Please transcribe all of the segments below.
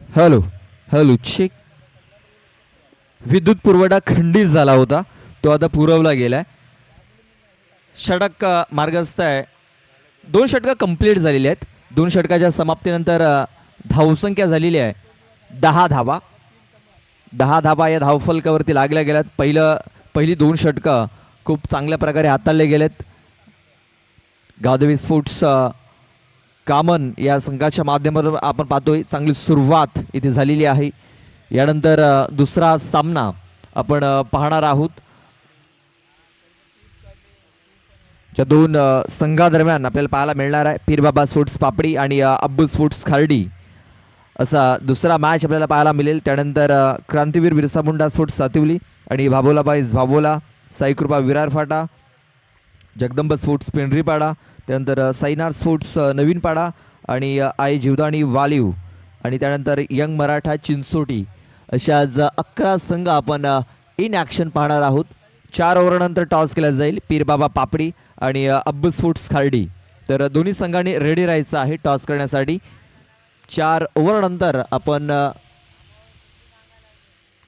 Hello hello check. विद्युत पुरवठा खंडित झाला होता, तो आता पुरवला गेलाय. षटक मार्गस्थ आहे. 2 षटकं कंप्लीट झालेली आहेत. 2 षटकाच्या समाप्तीनंतर धावसंख्या झालेली आहे 10 धावा. 10 धावा या धावफलकावरती लागल्या गेल्यात. पहिली 2 षटकं खूप चांगल्या प्रकारे हाताळले गेलेत. गावदेवी स्पोर्ट्स कामन या संघाच्या माध्यमातून आपण पाहतोय चांगली सुरुवात इथे झालेली आहे. यानंतर दुसरा सामना आपण पाहणार आहोत. या दोन संघादरम्यान आपल्याला पाहायला मिळणार आहे पीरबाबा स्पोर्ट्स पापडी आणि अब्बू स्पोर्ट्स खार्डी असा दुसरा मॅच आपल्याला पाहायला मिळेल. त्यानंतर क्रांतीवीर बिरसा मुंडा स्पोर्ट्स सातिवली आणि भाबोलाबाई झाबोला, साईकृपा विरार फाटा, जगदंब स्पोर्ट्स पेंढरीपाडा, त्यानंतर साईनाथ स्पोर्ट्स नवीनपाडा आणि आई जीवदाणी वालीव आणि त्यानंतर यंग मराठा चिंचोटी अशा आज 11 संघ आपण इन ॲक्शन पाहणार आहोत. 4 ओव्हरनंतर टॉस केला जाईल पीरबाबा पापडी आणि अब्बू स्पोर्ट्स खार्डी. तर दोन्ही संघांनी रेडी राहायचं आहे टॉस करण्यासाठी. 4 ओव्हरनंतर आपण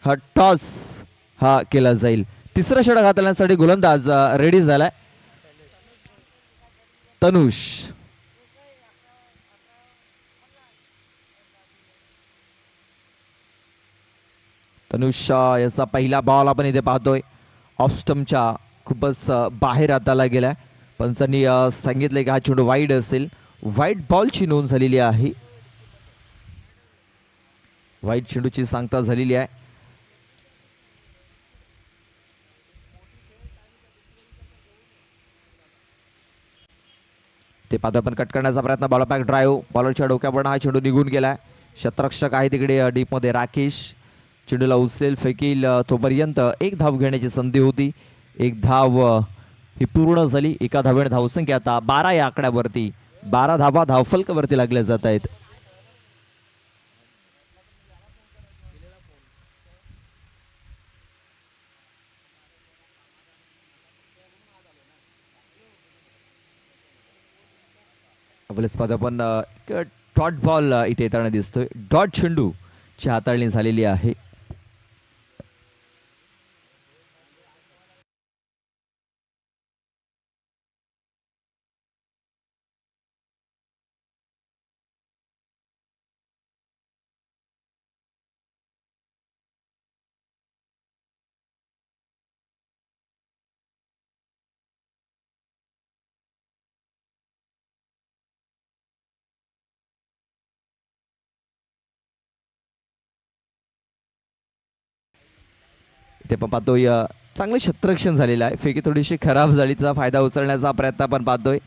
हा टॉस केला जाईल. तिसरं षटक हाताळण्यासाठी गोलंदाज रेडी झालाय तनुष. तनुष याचा पहिला बॉल आपण इथे पाहतोय ऑफ स्टंपच्या खूपच बाहेर हाताला गेलाय. पंचांनी सांगितलंय की हा चेंडू वाईड असेल. वाईट बॉलची नोंद झालेली आहे. वाईट चेंडूची सांगता झालेली आहे. ते पाहतो आपण कट करण्याचा प्रयत्न. बॉल बॅक ड्राईव्ह, बॉलरच्या डोक्यावरून हा चेंडू निघून गेलाय. क्षेत्ररक्षक आहे तिकडे डीपमध्ये राकेश. चेंडूला उचलेल फेकील तोपर्यंत एक धाव घेण्याची संधी होती. एक धाव ही पूर्ण झाली. एका धावेने धावसंख्या आता 12 या आकड्यावरती. 12 धावा धावफलकावरती लागल्या जात आहेत. आपण डॉट बॉल इथे येताना दिसतोय. डॉट चेंडू ची हाताळणी झालेली आहे. इथे पण पाहतोय चांगलं क्षेत्ररक्षण झालेलं आहे. फेकी थोडीशी खराब झालीचा फायदा उचलण्याचा प्रयत्न आपण पाहतोय.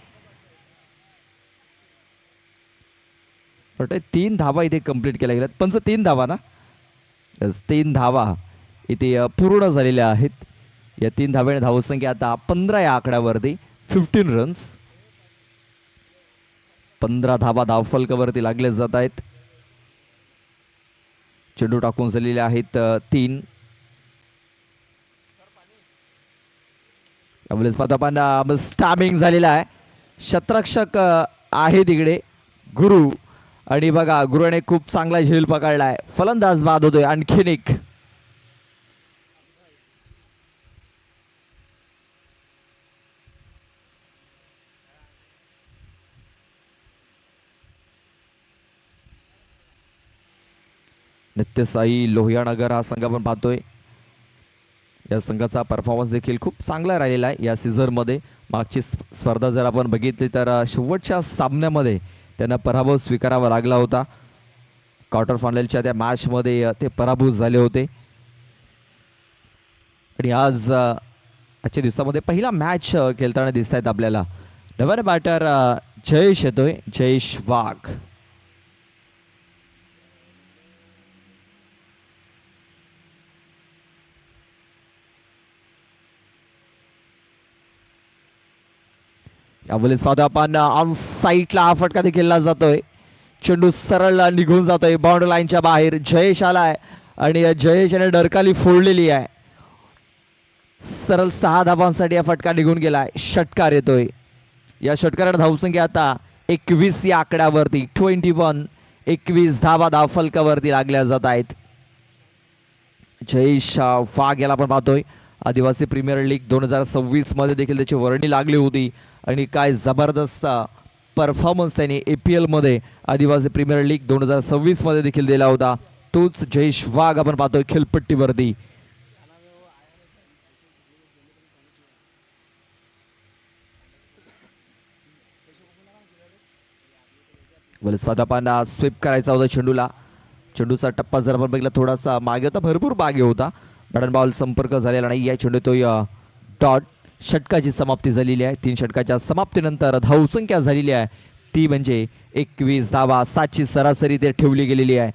3 धावा इथे कंप्लीट केल्या गेल्यात. 3 धावा ना, 3 धावा इथे पूर्ण झालेल्या आहेत. या 3 धावेने धावसंख्या आता 15 या आकड्यावरती. 15 रन्स, 15 धावा धावफलकावरती लागले जात आहेत. चेंडू टाकून झालेले आहेत 3. आपण स्टॅमिंग झालेला आहे. शतरक्षक आहे तिकडे गुरु आणि बघा गुरुने खूप चांगला झेल पकडलाय. फलंदाज बाद होतोय आणखीन एक. नित्यसाई लोहियानगर हा संघ आपण पाहतोय. या संघाचा परफॉर्मन्स देखील खूप चांगला राहिलेला आहे या सीझनमध्ये. मागची स्पर्धा जर आपण बघितली तर शेवटच्या सामन्यामध्ये त्यांना पराभव स्वीकारावा लागला होता. क्वार्टर फायनलच्या त्या मॅचमध्ये ते पराभूत झाले होते. आणि आज आजच्या दिवसामध्ये पहिला मॅच खेळताना दिसत आहेत आपल्याला. नवीन बॅटर जयेश येतोय, जयेश वाघ. आपण ऑन साईटला हा फटका देखील केला जातोय. चेंडू सरळ निघून जातोय बाउंड्री लाईनच्या बाहेर. जयेश आलाय आणि जयेश याने डरकाली फोडलेली आहे. सरळ 6 धावांसाठी हा फटका निघून गेलाय. षटकार येतोय. या षटकाराने धावसंख्या आता 21 या आकड्यावरती. 21 21 धावा धावफलकावरती लागल्या जात आहेत. जयेश वाघ याला आपण पाहतोय आदिवासी प्रीमियर लीग 2026 मध्ये देखील त्याची वर्णी लागली होती आणि काय जबरदस्त परफॉर्मन्स त्याने APL मध्ये आदिवासी प्रीमियर लीग 2026 मध्ये देखील दिला होता. तोच जयेश वाघ आपण पाहतोय खेळपट्टीवरती. स्वतःपाना स्वीप करायचा होता चेंडूला. चेंडूचा टप्पा जर आपण बघितला थोडासा मागे होता, भरपूर मागे होता. बॅट बॉल संपर्क झालेला नाही. या चेंडू तो डॉट. षटकाची समाप्ती झालेली आहे. 3 षटकाच्या समाप्तीनंतर धावसंख्या झालेली आहे ती म्हणजे 21 धावा. 7ची सरासरी ते ठेवली गेलेली आहे.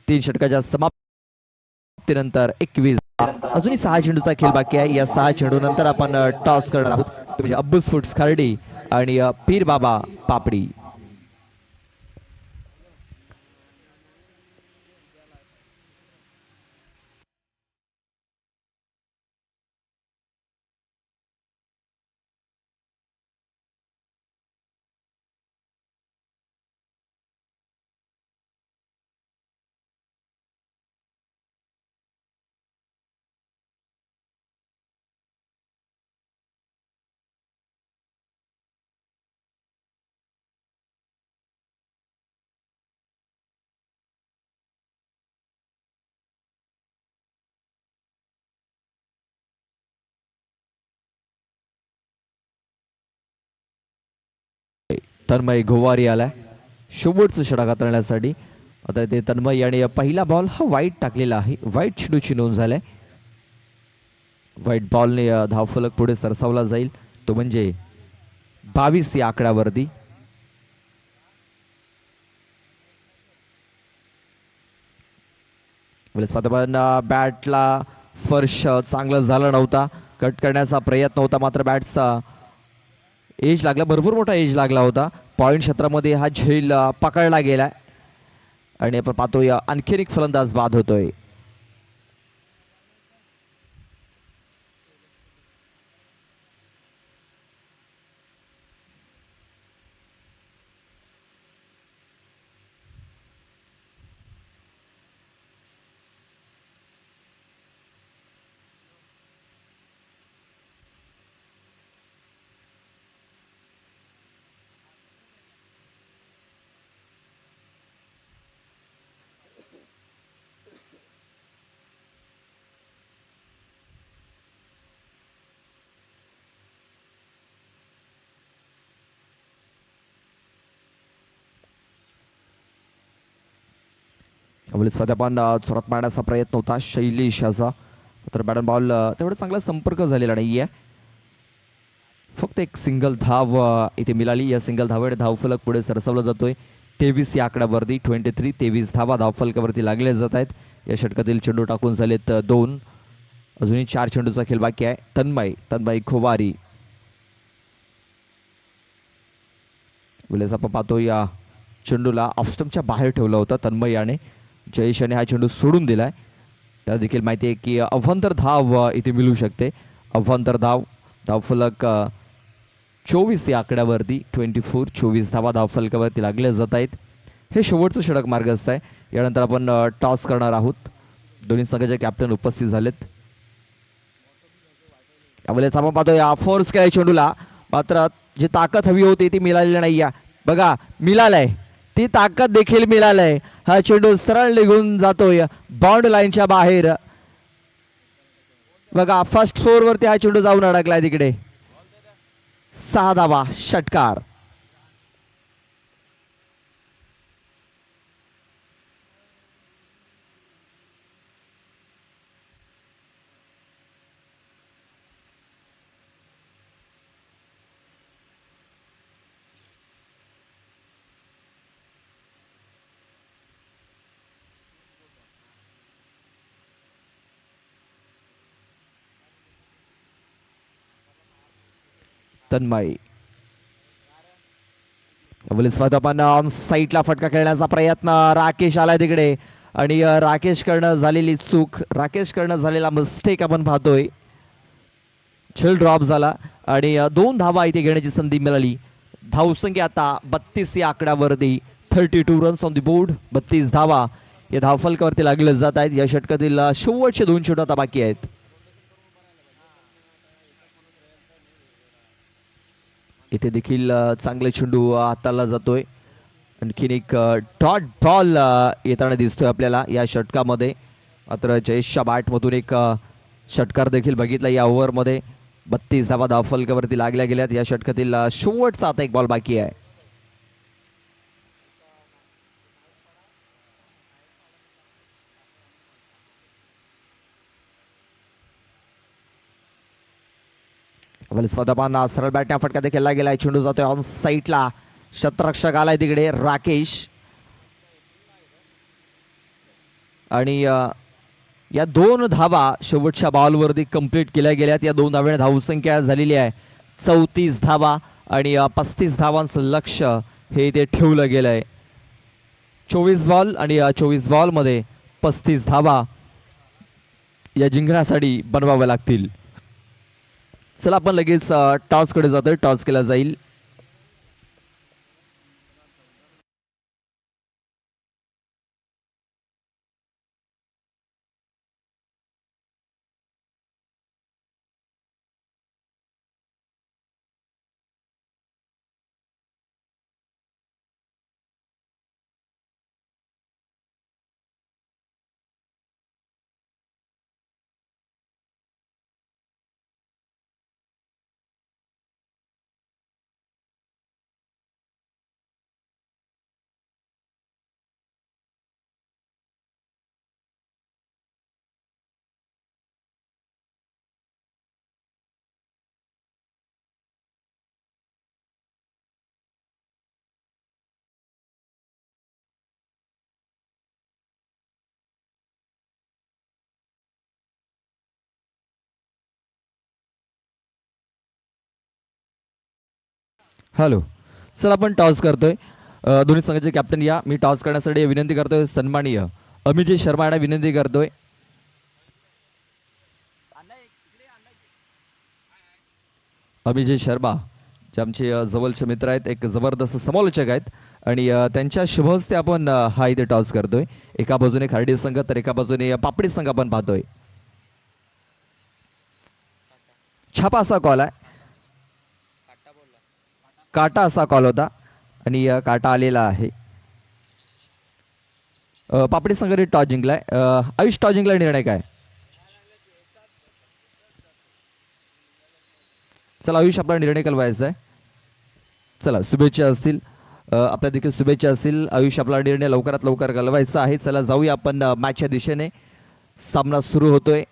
3 षटकाच्या समाप्तीनंतर 21. अजूनही 6 चेंडूचा खेळ बाकी आहे. या 6 चेंडू नंतर आपण टॉस करणार आहोत. म्हणजे अब्बूस फुट्स खार्डी आणि पीर बाबा पापडी. तन्मय गोवारी आलाय शेवटचं षटक हाताळण्यासाठी. आता ते तन्मय आणि पहिला बॉल हा वाईट टाकलेला आहे. वाईट चेंडूची नोंद झालाय. वाईट बॉलने धावफलक पुढे सरसावला जाईल. तो म्हणजे 22 या आकड्यावरती. बॅटला स्पर्श चांगला झाला नव्हता. कट करण्याचा प्रयत्न होता मात्र बॅटचा एज लागला, भरपूर मोठा एज लागला होता. पॉइंट क्षेत्रामध्ये हा झेल पकडला गेलाय आणि आपण पाहतोय आणखीन एक फलंदाज बाद होतोय. पण चोरात मारण्याचा प्रयत्न होता शैलेश याचा. तर बॅट बॉल तेवढा चांगला संपर्क झालेला नाहीये. फक्त एक सिंगल धाव इथे मिळाली. या सिंगल धावेने धावफलक पुढे सरसावला जातोय 23 या आकड्यावरती. 23 धावा धावफलकावरती लागले जात आहेत. या षटकातील चेंडू टाकून झालेत 2. अजूनही 4 चेंडूचा खेळ बाकी आहे. तन्मय खोवारी आपण पाहतो या चेंडूला ऑफस्टम्पच्या बाहेर ठेवलं होतं तन्मय याने. जयेशाने हा चेंडू सोडून दिलाय. त्याला देखील माहिती आहे की अवांतर धाव इथे मिळू शकते. अवांतर धाव. धावफलक 24 या आकड्यावरती. 24 धावा धावफलकावरती लागल्या जात आहेत. हे शेवटचं षटक मार्गस्थ आहे. यानंतर आपण टॉस करणार आहोत. दोन्ही संघाचे कॅप्टन उपस्थित झालेत. यावेळेस आपण पाहतो या फोर्स केलाय चेंडूला मात्र जी ताकद हवी होती ती मिळालेली नाही. बघा मिळालंय, ती ताकद देखील मिळालंय. हा चेंडू सरळ निघून जातोय बाउंड लाईनच्या बाहेर. बघा फर्स्ट फ्लोर वरती हा चेंडू जाऊन अडकलाय तिकडे. 6 धावा षटकार. तन्मय ऑन साईडला फटका खेळण्याचा प्रयत्न. राकेश आलाय तिकडे आणि राकेश कडनं झालेली चूक, राकेश कडनं झालेला मिस्टेक आपण पाहतोय. झेल ड्रॉप झाला आणि 2 धावा इथे घेण्याची संधी मिळाली. धावसंख्या आता 32 या आकड्यावरती. 32 रन्स ऑन द बोर्ड. 32 धावा या धावफलकावरती लागले जात आहेत. या षटकातील शेवटचे 2 चेंडू आता बाकी आहेत. इथे देखील चांगले चेंडू हाताळला जातोय. आणखीन एक डॉट बॉल येताना दिसतोय आपल्याला या षटकामध्ये. मात्र जयेशच्या बॅटमधून एक षटकार देखील बघितला या ओव्हरमध्ये. 32 धावा धावफलकावरती लागल्या गेल्यात. या षटकातील शेवटचा आता एक बॉल बाकी आहे. स्वतःपान सरळ बॅटने फटका देखील गेलाय. चेंडू जातोय ऑन साईडला. शतरक्षक आलाय तिकडे राकेश. आणि या 2 धावा शेवटच्या बॉलवरती कंप्लीट केल्या गेल्यात. या 2 धाव्याने धावसंख्या झालेली आहे 34 धावा आणि 35 धावांचं लक्ष हे इथे ठेवलं गेलंय. 24 बॉल आणि 24 बॉलमध्ये 35 धावा या जिंकण्यासाठी बनवाव्या लागतील. चला आपण लगेच टॉसकडे जातोय. टॉस केला जाईल. हॅलो. चला आपण टॉस करतोय. दोन्ही संघाचे कॅप्टन या. मी टॉस करण्यासाठी विनंती करतोय सन्माननीय अमित शर्मा यांना विनंती करतोय. अभिजय शर्मा जे आमचे जवळचे मित्र आहेत, एक जबरदस्त समालोचक आहेत आणि त्यांच्या शुभ हस्ते आपण हा इथे टॉस करतोय. एका बाजूने खार्डी संघ तर एका बाजूने पापडी संघ आपण पाहतोय. छापा असा कॉल आहे. काटा असा कॉल होता आणि काटा आलेला आहे. पापडी संघाने टॉस जिंकलाय. आयुष टॉस जिंकला. निर्णय काय? चला आयुष आपला निर्णय कळवायचा आहे. चला शुभेच्छा असतील. आपल्या देखील शुभेच्छा असतील. आयुष आपला निर्णय लवकरात लवकर कळवायचा आहे. चला जाऊया आपण मॅचच्या दिशेने. सामना सुरू होतोय.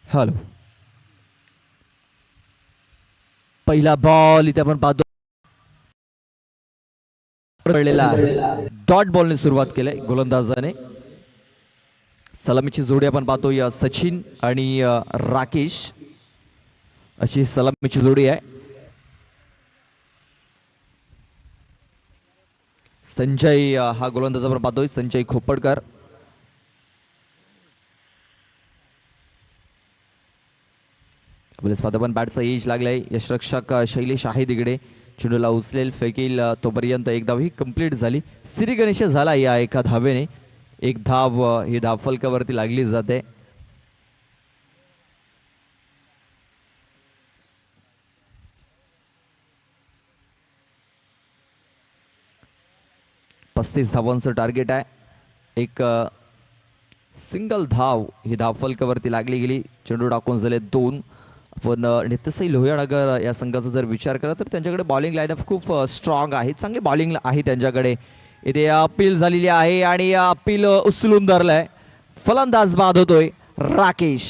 हॅलो. पहिला बॉल इथे आपण पाहतो. पडलेला आहे. डॉट बॉलने सुरुवात केली गोलंदाजाने. सलामीची जोडी आपण पाहतोय सचिन आणि राकेश अशी सलामीची जोडी आहे. संजय हा गोलंदाज आपण पाहतोय, संजय खोपडकर. पण बॅटचा एज लागलाय. यशरक्षक शैलेश आहे तिकडे. चेंडूला उचलेल, फेकील तोपर्यंत एक धाव ही कंप्लीट झाली. श्री गणेश झाला या एका धावेने. एक धाव ही धाव फलकावरती लागली जाते. पस्तीस धावांचं टार्गेट आहे. एक सिंगल धाव ही धाव फलकावरती लागली गेली. चेंडू टाकून झाले 2. पण नित्यसाई लोहियानगर या संघाचा जर विचार केला तर त्यांच्याकडे बॉलिंग लाईनअप खूप स्ट्रॉंग आहे. चांगली बॉलिंग आहे त्यांच्याकडे. इथे अपील झालेली आहे आणि अपील उचलून धरलंय. फलंदाज बाद होतोय राकेश.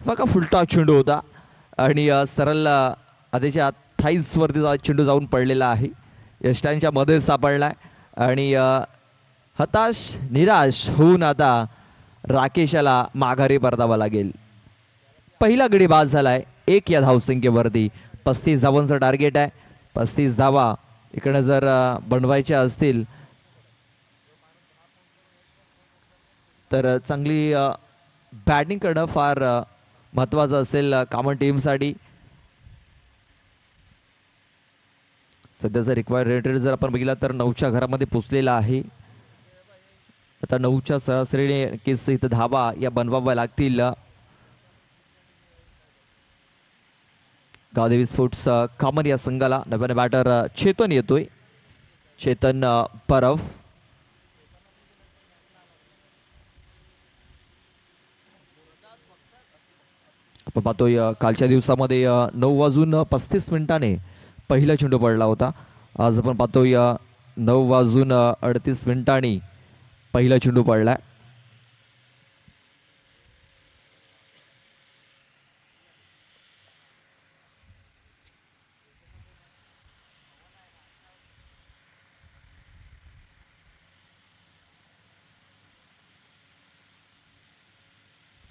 बघा फुलटा चेंडू होता आणि सरळ आधीच्या थाईज वरती चेंडू जाऊन पडलेला आहे. यष्टांच्या मध्ये सापडलाय आणि हताश निराश होऊन आता राकेशाला माघारी परतावा लागेल. पहिला गडी बाद झालाय 1 या धावसंख्येवरती. 35 धावांचं टार्गेट आहे. 35 धावा इकडे जर बनवायच्या असतील तर चांगली बॅटिंग करणं फार महत्वाचं असेल कॉमन टीमसाठी. सध्याचा रिक्वायर्ड रेट जर आपण बघितला तर 9च्या घरामध्ये पोचलेला आहे. आता 9च्या सरासरीने केस इथं धावा या बनवाव्या लागतील. गावदेवी स्पोर्ट्स कॉमन या संघाला नव्याने बॅटर चेतन येतोय. चेतन परफ. आपण पाहतोय कालच्या दिवसामध्ये 9:35 पहिला चेंडू पडला होता. आज आपण पाहतोय 9:38 पहिला चेंडू पडलाय.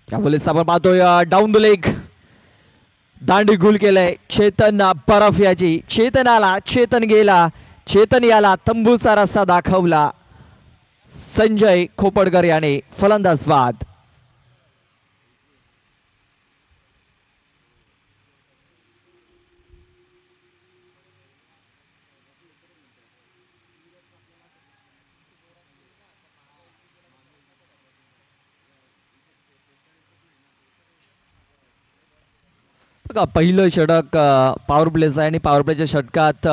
यावेळेस आपण पाहतोय डाऊन द लेग दांडी गुल केलंय चेतन परफ याची. चेतन आला, चेतन गेला, चेतन याला तंबूचा रस्ता दाखवला. संजय खोपडकर याने फलंदाज बाद. बघा पहिलं षटक पॉवर प्लेचं आहे आणि पॉवर प्लेच्या षटकात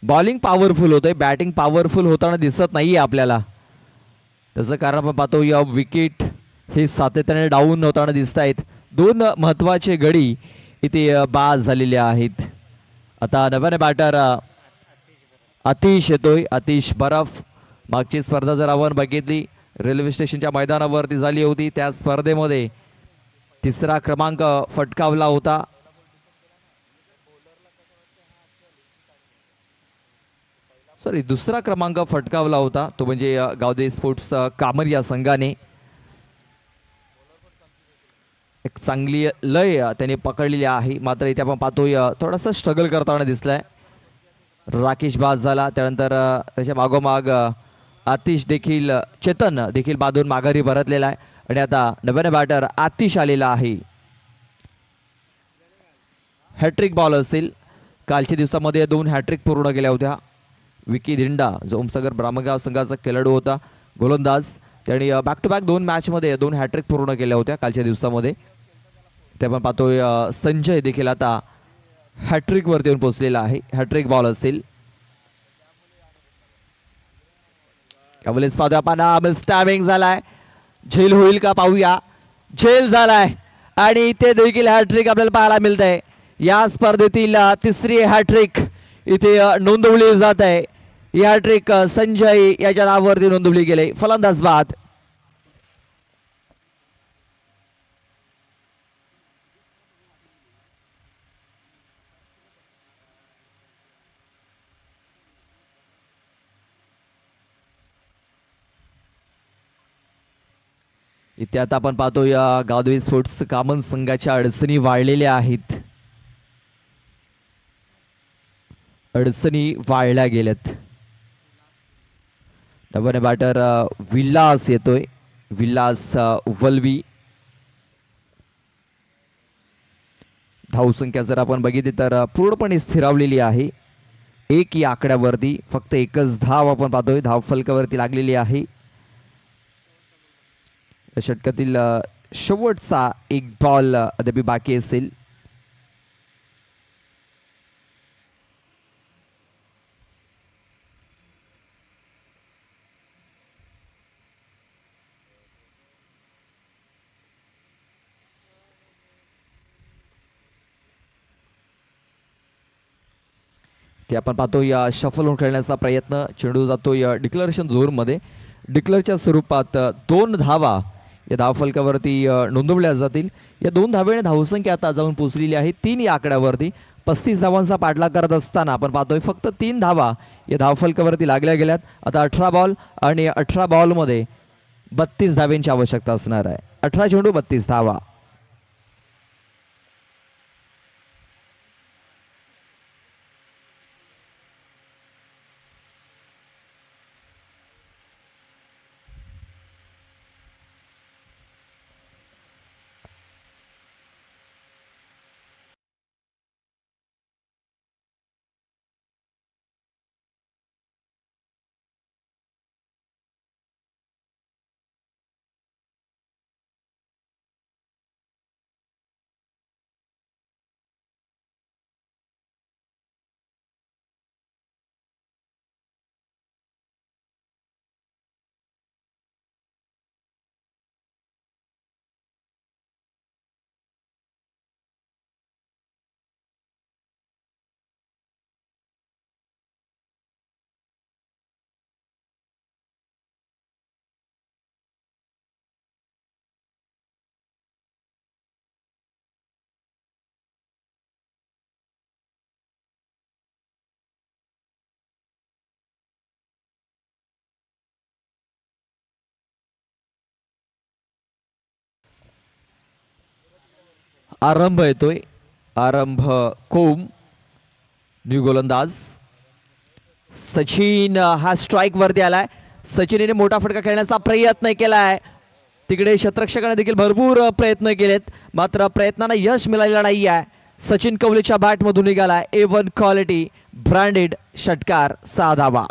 बॉलिंग पॉवरफुल होतंय, बॅटिंग पॉवरफुल होताना दिसत नाहीये आपल्याला. त्याचं कारण आपण पाहतो या विकेट हे सातत्याने डाऊन होताना दिसत आहेत. 2 महत्वाचे गडी इथे बाद झालेले आहेत. आता नव्याने बॅटर आतिश येतोय. आतिश बरफ. मागची स्पर्धा जर आपण बघितली रेल्वे स्टेशनच्या मैदानावरती झाली होती. त्या स्पर्धेमध्ये 3रा क्रमांक फटकावला होता. सॉरी 2रा क्रमांक फटकावला होता तो म्हणजे गावदेवी स्पोर्ट्स कामर या संघाने. एक चांगली लय त्याने पकडलेली आहे. मात्र इथे आपण पाहतोय थोडासा स्ट्रगल करताना दिसलाय. राकेश बाद झाला. त्यानंतर त्याच्या मागोमाग आतिश देखील चेतन देखील बांधून माघारी परतलेला आहे आणि आता नव्याने बॅटर आतिश आलेला आहे. हॅट्रिक बॉल असेल. कालच्या दिवसामध्ये 2 हॅट्रिक पूर्ण केल्या होत्या. विकी धिंडा जो ओमसागर ब्राह्मगाव संघाचा खेळाडू होता गोलंदाज, त्यांनी बॅक टू बॅक 2 मॅचमध्ये 2 हॅट्रिक पूर्ण केल्या होत्या कालच्या दिवसामध्ये. ते आपण पाहतोय संजय देखील आता हॅट्रिक वरती येऊन पोहोचलेला आहे. हॅट्रिक बॉल असेल. यावेळेस पाहतोय आपण स्टॅमिंग झालाय. झेल होईल का पाहूया. झेल झालाय आणि इथे देखील हॅट्रिक आपल्याला पाहायला मिळत आहे. या स्पर्धेतील 3री हॅट्रिक इथे नोंदवली जात आहे. ही हॅट्रिक संजय याच्या नावावरती नोंदवली गेली. फलंदाज बाद. इथे आता आपण पाहतो या गावदेवी स्पोर्ट्स कामन संघाच्या अडचणी वाढलेल्या आहेत. अडचणी वाढल्या गेल्यात. नवीन बॅटर विलास येतोय. विलास वल्वी. धावसंख्या जर आपण बघितली तर पूर्णपणे स्थिरावलेली आहे. एक या आकड्यावरती फक्त एकच धाव आपण पाहतोय. धाव फलकावरती लागलेली आहे. षटकातील शेवटचा एक बॉल अद्याप बाकी असेल. ते आपण पाहतो या शफल होऊन खेळण्याचा प्रयत्न. चेंडू जातो या डिक्लरेशन झोनमध्ये. डिक्लेअरच्या स्वरूपात 2 धावा या धावफलकावरती नोंदवल्या जातील. या 2 धावेने धावसंख्या आता जाऊन पोहोचलेली आहे 3 या आकड्यावरती. 35 धावांचा पाठलाग करत असताना आपण पाहतोय फक्त 3 धावा या धावफलकावरती लागल्या गेल्यात. आता 18 बॉल आणि 18 बॉलमध्ये 32 धावेंची आवश्यकता असणार आहे. 18 चेंडू 32 धावा. आरंभ येतोय. आरंभ कोम. न्यू गोलंदाज सचिन हा स्ट्राइक वरती आलाय. सचिनने मोठा फटका खेळण्याचा प्रयत्न केलाय. तिकडे शतरक्षकाने देखील भरपूर प्रयत्न केलेत मात्र प्रयत्नांना यश मिळालेलं नाही आहे. सचिन कवलेच्या बॅटमधून निघालाय A1 क्वालिटी ब्रँडेड षटकार 6 धावा.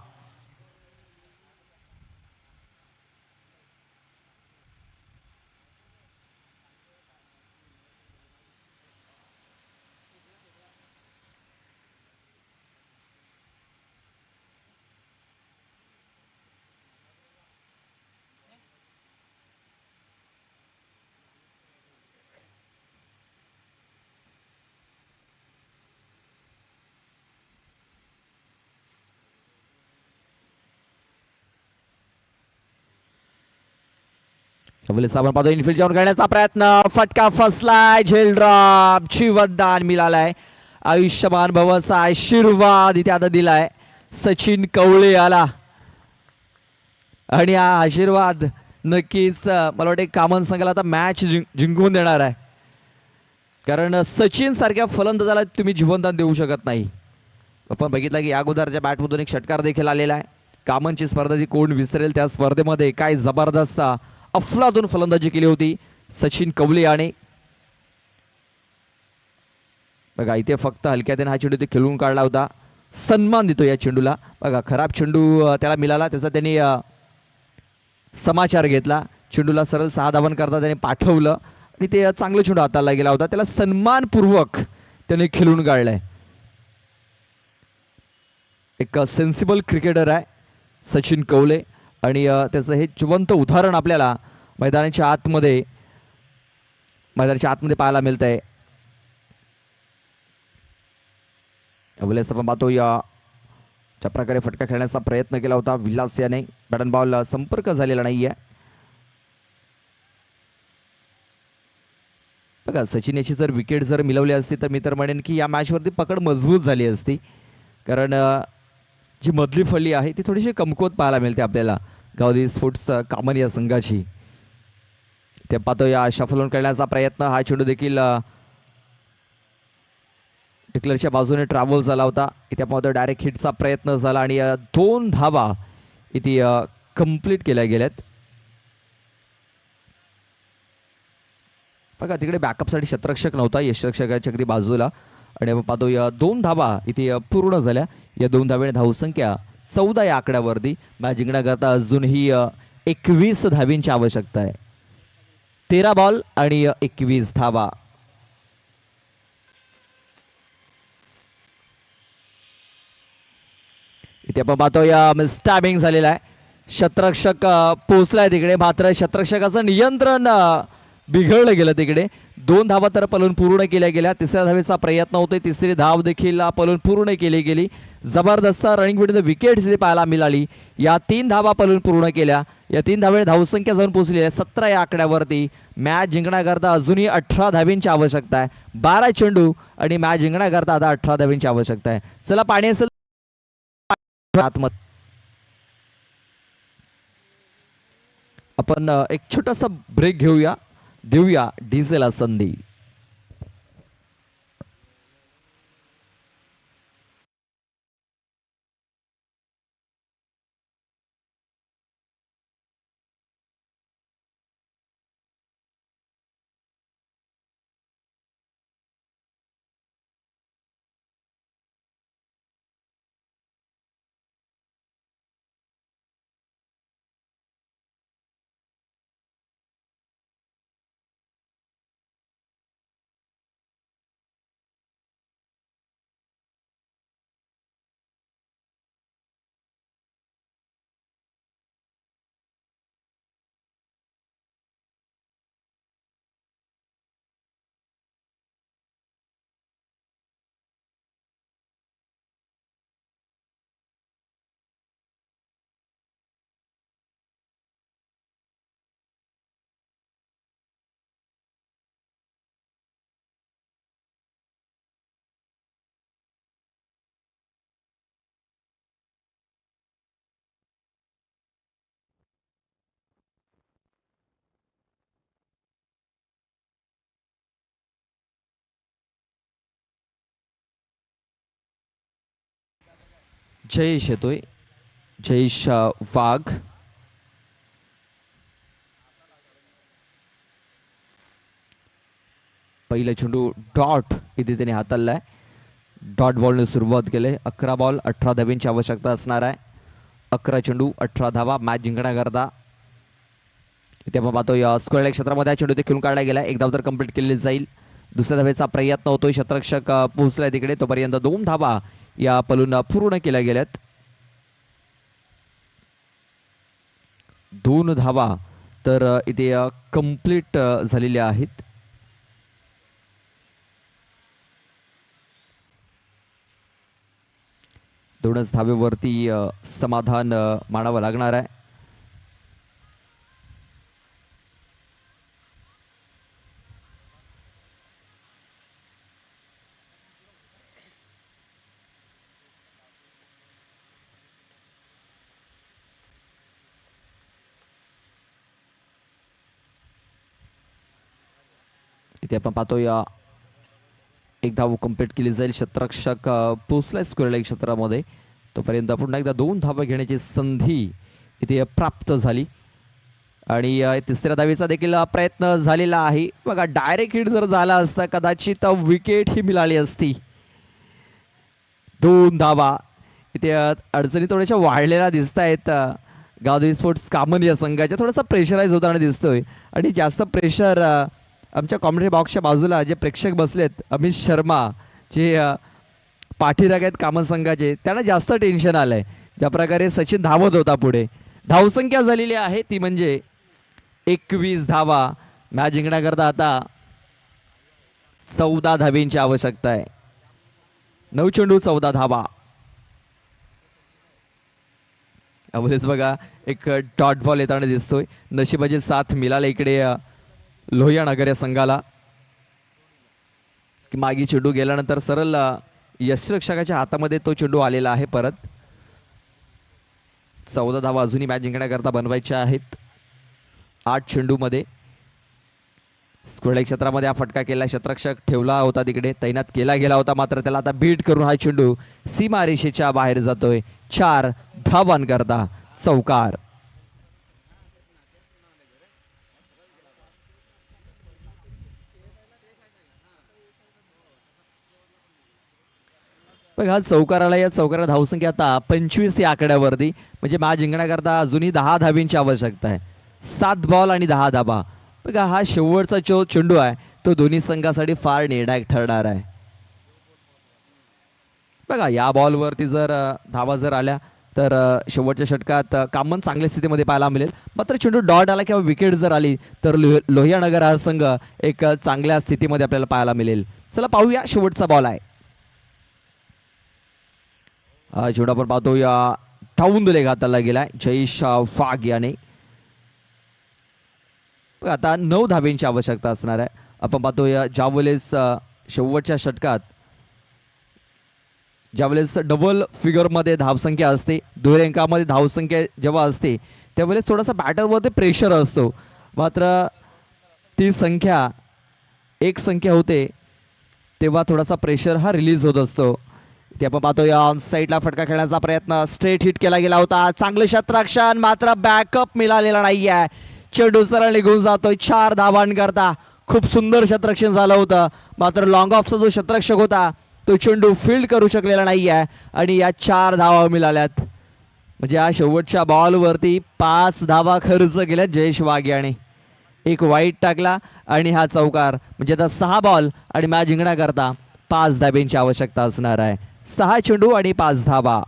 आपण पाहतो इनफिल्ड जाऊन खेळण्याचा प्रयत्न. फटका फसलाय. झेल ड्रॉप. जीवनदान मिळालाय. आयुष्यमान भवचा आशीर्वाद इथे आता दिलाय. सचिन कवळे आला आणि हा आशीर्वाद नक्कीच मला वाटते कामन संघाला आता मॅच जिंकून देणार आहे. कारण सचिन सारख्या फलंदाजाला तुम्ही जीवनदान देऊ शकत नाही. आपण बघितलं की अगोदरच्या बॅटमधून एक षटकार देखील आलेला आहे. कामनची स्पर्धा ती कोण विसरेल. त्या स्पर्धेमध्ये काय जबरदस्त अफलातून फलंदाजी केली होती सचिन कवले याने. बघा इथे फक्त हलक्याने हा चेंडू ते खेळून काढला होता. सन्मान देतो या चेंडूला. बघा खराब चेंडू त्याला मिळाला. त्याचा त्यांनी समाचार घेतला. चेंडूला सरळ 6 धावन करता त्याने पाठवलं आणि ते चांगलं चेंडू हाताला गेला होता. त्याला सन्मानपूर्वक त्याने खेळून काढलंय. एक सेन्सिबल क्रिकेटर आहे सचिन कवले आणि त्याचं हे जिवंत उदाहरण आपल्याला मैदानाच्या आतमध्ये पाहायला मिळत आहे. आपण पाहतो या ज्या प्रकारे फटका खेळण्याचा प्रयत्न केला होता विलास याने. बॅटन बॉल संपर्क झालेला नाहीये. बघा सचिन याची जर विकेट जर मिळवली असती तर मी तर म्हणेन की या मॅचवरती पकड मजबूत झाली असती. कारण जी मधली फळी आहे ती थोडीशी कमकुवत पाहायला मिळते आपल्याला गावदेवी स्पोर्ट्स कामन या संघाची. ते पाहतो या शफलून करण्याचा प्रयत्न, हा चेंडू देखील टिकलरच्या बाजूने ट्रॅव्हल झाला होता. इथे पाहतो डायरेक्ट हिटचा प्रयत्न झाला आणि 2 धावा इथे कंप्लीट केल्या गेल्यात. बघा तिकडे बॅकअपसाठी शतरक्षक नव्हता, यशरक्षकाच्या अगदी बाजूला, आणि आपण पाहतो या 2 धावा इथे पूर्ण झाल्या. या 2 धावेने धावसंख्या 14 या आकड्यावरती. मॅच जिंकण्याकरता अजूनही 21 धावींची आवश्यकता आहे. 13 बॉल आणि 21 धावा. इथे आपण पाहतो या स्टॅबिंग झालेला आहे. शतरक्षक पोहोचलाय तिकडे, मात्र शतरक्षकाचं नियंत्रण बिघडलं गेलं तिकडे. 2 धावा तर पलून पूर्ण केल्या गेल्या. तिसऱ्या धावेचा प्रयत्न होतोय, तिसरी धाव देखील पलून पूर्ण केली गेली. जबरदस्त रनिंग विथ द विकेट्स इथे पाहायला मिळाली. या 3 धावा पलून पूर्ण केल्या. या 3 धावे धावसंख्या जाऊन पोहोचली आहे 17 या आकड्यावरती. मॅच जिंकण्याकरता अजूनही 18 धावींची आवश्यकता आहे. 12 चेंडू आणि मॅच जिंकण्याकरता आता 18 धावींची आवश्यकता आहे. चला पाणी असेल आपण एक छोटासा ब्रेक घेऊया, देऊया डीजेला संधी. जयेश येतोय, जयेश वाघ. पहिला चेंडू डॉट इथे त्याने हाताळलाय. डॉट बॉलने सुरुवात केली. 11 बॉल 18 धावींची आवश्यकता असणार आहे. 11 चेंडू 18 धावा मॅच जिंकण्याकरता. इथे आपण पाहतो या स्क्वेअर क्षेत्रामध्ये चेंडू ते खेळून काढला गेला. एक धाव तर कंप्लीट केलेली जाईल. दुसऱ्या धावेचा प्रयत्न होतोय, शतरक्षक पोहोचलाय तिकडे. तोपर्यंत 2 धावा या पलून पूर्ण केल्या गेल्यात. 2 धावा तर इथे कंप्लीट झालेल्या आहेत. दोनच धावेवरती समाधान मानावं लागणार आहे. इथे आपण पाहतो या एक धाव कंप्लीट केली जाईल. शतरक्षक पोचलाय स्क्वेअर लेग क्षेत्रामध्ये. तोपर्यंत पुन्हा एकदा 2 धावा घेण्याची संधी इथे प्राप्त झाली. आणि तिसऱ्या धावेचा देखील प्रयत्न झालेला आहे. बघा डायरेक्ट हिट जर झाला असता कदाचित विकेट ही मिळाली असती. 2 धावा इथे अडचणी थोड्याशा वाढलेल्या दिसत आहेत गावदेवी स्पोर्ट्स कामन या संघाच्या. थोडासा प्रेशराईज होताना दिसतोय आणि जास्त प्रेशर आमच्या कॉमेंट्री बॉक्सच्या बाजूला जे प्रेक्षक बसलेत, अमित शर्मा जे पाठीराख आहेत कामन संघाचे, त्यांना जास्त टेन्शन आलंय. ज्या प्रकारे सचिन धावत होता पुढे. धावसंख्या झालेली आहे ती म्हणजे 21 धावा. मॅच जिंकण्याकरता आता 14 धावींची आवश्यकता आहे. 9 चेंडू 14 धावा. अवलेच बघा एक डॉट बॉल येताना दिसतोय. नशिबाची साथ मिळाली इकडे लोहिया नगर या संघाला की मागी चेंडू गेल्यानंतर सरळ यशरक्षकाच्या हातामध्ये तो चेंडू आलेला आहे. परत 14 धावा अजूनही मॅच जिंकण्याकरता बनवायच्या आहेत 8 चेंडूमध्ये. स्क्वेअर क्षेत्रामध्ये हा फटका केला, क्षेत्ररक्षक ठेवला होता तिकडे, तैनात केला गेला होता, मात्र त्याला आता बीट करून हा चेंडू सीमारेषेच्या बाहेर जातोय. 4 धावांकरता चौकार. बघा हा चौकार आला, या चौकारा धावसंख्या आता 25 या आकड्यावरती, म्हणजे मॅच जिंकण्याकरता अजूनही 10 धावींची आवश्यकता आहे. 7 बॉल आणि 10 धाबा. बघा हा शेवटचा चेंडू आहे, तो दोन्ही संघासाठी फार निर्णायक ठरणार आहे. बघा या बॉलवरती जर धावा जर आल्या तर शेवटच्या षटकात कामन चांगल्या स्थितीमध्ये पाहायला मिळेल. मात्र चेंडू डॉट आला किंवा विकेट जर आली तर लोहियानगर हा संघ एक चांगल्या स्थितीमध्ये आपल्याला पाहायला मिळेल. चला पाहूया शेवटचा बॉल आहे. चेंडू आपण पाहतोया धावून दिले घाताला गेलाय जयेश वाघ याने. आता 9 धाब्यांची आवश्यकता असणार आहे. आपण पाहतोया ज्यावेळेस शेवटच्या षटकात ज्यावेळेस डबल फिगरमध्ये धावसंख्या असते, दुहेरी अंकामध्ये धावसंख्या जेव्हा असते त्यावेळेस थोडासा बॅटरवरती प्रेशर असतो. मात्र ती संख्या एक संख्या होते तेव्हा थोडासा प्रेशर हा रिलीज होत असतो. ते आपण पाहतोय ऑन साईडला फटका खेळण्याचा प्रयत्न, स्ट्रेट हिट केला गेला होता, चांगले क्षेत्ररक्षण, मात्र बॅकअप मिळालेला नाही आहे. चेंडू सरळ निघून जातोय 4 धावांकरता. खूप सुंदर क्षेत्ररक्षण झालं होतं, मात्र लॉंग ऑफचा जो क्षेत्ररक्षक होता तो चेंडू फील्ड करू शकलेला नाही आहे आणि या 4 धावा मिळाल्यात. म्हणजे या शेवटच्या बॉलवरती 5 धावा खर्च केल्या जयेश वाघ याने. एक वाईट टाकला आणि हा चौकार. म्हणजे आता 6 बॉल आणि मॅच जिंकण्याकरता 5 धाब्यांची आवश्यकता असणार आहे. 6 चेंडू आणि 5 धावा.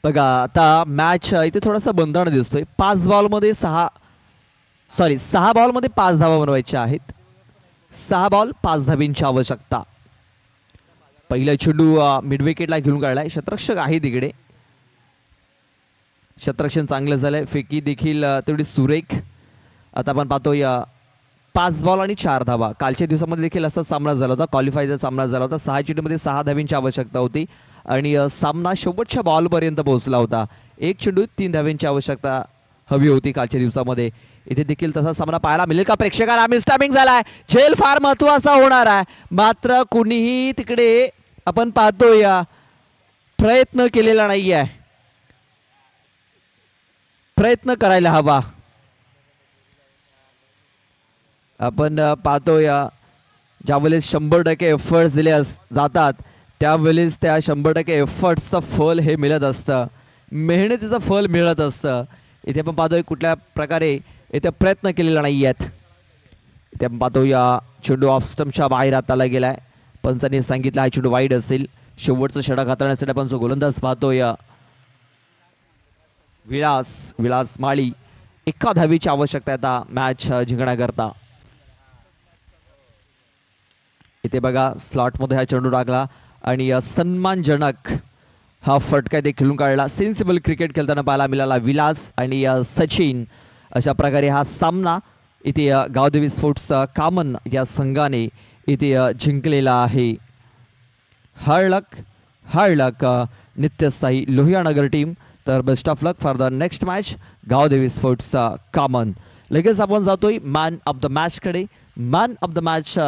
बघा आता मॅच इथे थोडासा बंधन दिसतोय. 5 बॉलमध्ये 6 बॉलमध्ये 5 धावा बनवायच्या आहेत. 6 बॉल 5 धाबींची आवश्यकता. पहिला चेंडू मिड विकेटला घेऊन काढलाय, क्षेत्ररक्षक आहे तिकडे. क्षेत्ररक्षण चांगलं झालंय, फेकी देखील तेवढी सुरेख. आता आपण पाहतोय 5 बॉल आणि 4 धावा. कालच्या दिवसामध्ये देखील असा सामना झाला होता, क्वालिफायचा सामना झाला होता. 6 चेंडूमध्ये 6 धाबींची आवश्यकता होती आणि सामना शेवटच्या बॉलपर्यंत पोहोचला होता. एक चेंडू 3 धाब्यांची आवश्यकता हवी होती कालच्या दिवसामध्ये. इथे देखील तसा सामना पाहायला मिळेल का प्रेक्षकांना? मिसटायमिंग झालाय, झेल फार महत्वाचा होणार आहे. मात्र कुणीही तिकडे आपण पाहतोय प्रयत्न केलेला नाही आहे. प्रयत्न करायला हवा. आपण पाहतोय ज्यावेळेस 100% एफर्ट्स दिले जातात त्यावेळेस त्या 100% एफर्ट्सचं फल हे मिळत असतं, मेहनतीचं फल मिळत असतं. इथे आपण पाहतोय कुठल्या प्रकारे इथे प्रयत्न केलेला नाही आहेत. इथे आपण पाहतोय चेंडू ऑफ स्टंपच्या बाहेर हाताला गेलाय. पंचांनी सांगितलं हा चेंडू वाईड असेल. शेवटचं षटक हाताळण्यासाठी आपण जो गोलंदाज पाहतोय विलास माळी. 1 धावीची आवश्यकता आता मॅच जिंकण्याकरता. इथे बघा स्लॉटमध्ये हा चेंडू टाकला आणि सन्मानजनक हा फटका देखील खेळून काढला. सेन्सिबल क्रिकेट खेळताना पाहायला मिळाला विलास आणि सचिन. अशा प्रकारे हा सामना इथे गावदेवी स्पोर्ट्स कामन या संघाने इथे जिंकलेला आहे. हार्ड लक नित्यस्थायी लोहियानगर टीम. तर best of luck for the next match Gavdevi sports कामन. लगेच आपण जातोय मॅन ऑफ द मॅचकडे. Man of the match